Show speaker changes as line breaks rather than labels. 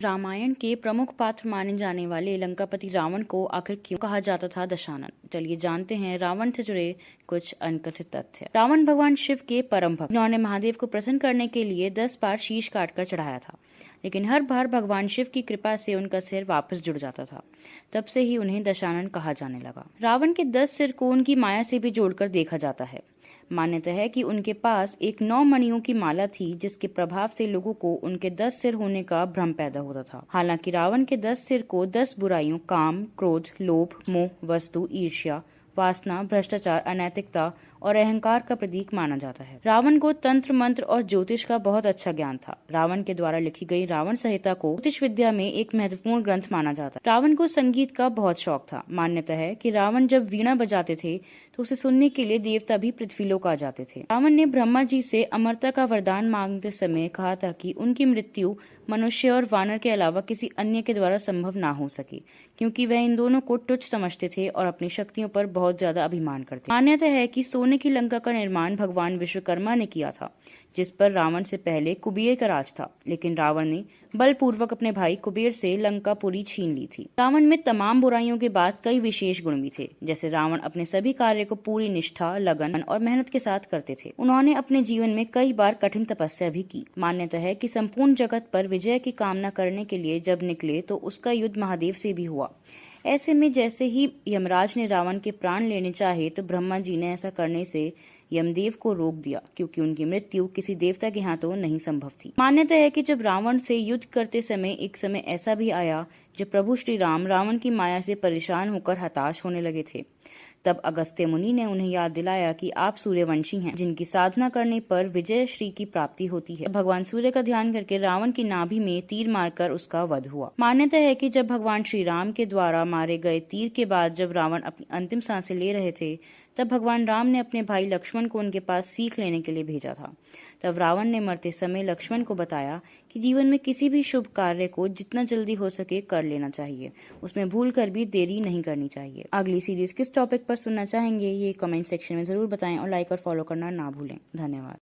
रामायण के प्रमुख पात्र माने जाने वाले लंकापति रावण को आखिर क्यों कहा जाता था दशानन? चलिए जानते हैं रावण से जुड़े कुछ अनकथित तथ्य। रावण भगवान शिव के परम भक्त। उन्होंने महादेव को प्रसन्न करने के लिए 10 बार शीश काटकर चढ़ाया था, लेकिन हर बार भगवान शिव की कृपा से उनका सिर वापस जुड़ जाता था। तब से ही उन्हें दशानन कहा जाने लगा। रावण के 10 सिर को उनकी माया से भी जोड़कर देखा जाता है। मान्यता है कि उनके पास एक 9 मणियों की माला थी, जिसके प्रभाव से लोगों को उनके 10 सिर होने का भ्रम पैदा होता था। हालांकि रावण के 10 सिर को 10 बुराइयों काम, क्रोध, लोभ, मोह, वस्तु, ईर्ष्या, वासना, भ्रष्टाचार, अनैतिकता और अहंकार का प्रतीक माना जाता है। रावण को तंत्र मंत्र और ज्योतिष का बहुत अच्छा ज्ञान था। रावण के द्वारा लिखी गई रावण संहिता को ज्योतिष विद्या में एक महत्वपूर्ण ग्रंथ माना जाता है। रावण को संगीत का बहुत शौक था। मान्यता है कि रावण जब वीणा बजाते थे तो उसे सुनने के लिए देवता भी पृथ्वीलोक आ जाते थे। रावण ने ब्रह्मा जी से अमरता का वरदान मांगते समय कहा था कि उनकी मृत्यु मनुष्य और वानर के अलावा किसी अन्य के द्वारा संभव ना हो सके, क्योंकि वह इन दोनों को तुच्छ समझते थे और अपनी शक्तियों पर बहुत ज्यादा अभिमान करते। मान्यता है कि सोने की लंका का निर्माण भगवान विश्वकर्मा ने किया था, जिस पर रावण से पहले कुबेर का राज था, लेकिन रावण ने बलपूर्वक अपने भाई कुबेर से लंकापुरी छीन ली थी। रावण में तमाम बुराइयों के बाद कई विशेष गुण भी थे, जैसे रावण अपने सभी कार्य को पूरी निष्ठा, लगन और मेहनत के साथ करते थे। उन्होंने अपने जीवन में कई बार कठिन तपस्या भी की। मान्यता है कि संपूर्ण जगत पर विजय की कामना करने के लिए जब निकले तो उसका युद्ध महादेव से भी हुआ। ऐसे में जैसे ही यमराज ने रावण के प्राण लेने चाहे तो ब्रह्मा जी ने ऐसा करने से यमदेव को रोक दिया, क्योंकि उनकी मृत्यु किसी देवता के हाथों नहीं संभव थी। मान्यता है कि जब रावण से युद्ध करते समय एक समय ऐसा भी आया जब प्रभु श्री राम रावण की माया से परेशान होकर हताश होने लगे थे। तब अगस्त्य मुनि ने उन्हें याद दिलाया कि आप सूर्यवंशी हैं, जिनकी साधना करने पर विजय श्री की प्राप्ति होती है। भगवान सूर्य का ध्यान करके रावण की नाभि में तीर मारकर उसका वध हुआ। मान्यता है कि जब भगवान श्री राम के द्वारा मारे गए तीर के बाद जब रावण अपनी अंतिम सांसें ले रहे थे, तब भगवान राम ने अपने भाई लक्ष्मण को उनके पास सीख लेने के लिए भेजा था। तब रावण ने मरते समय लक्ष्मण को बताया कि जीवन में किसी भी शुभ कार्य को जितना जल्दी हो सके कर लेना चाहिए, उसमें भूल कर भी देरी नहीं करनी चाहिए। अगली सीरीज किस टॉपिक पर सुनना चाहेंगे ये कमेंट सेक्शन में जरूर बताएं और लाइक और फॉलो करना ना भूलें। धन्यवाद।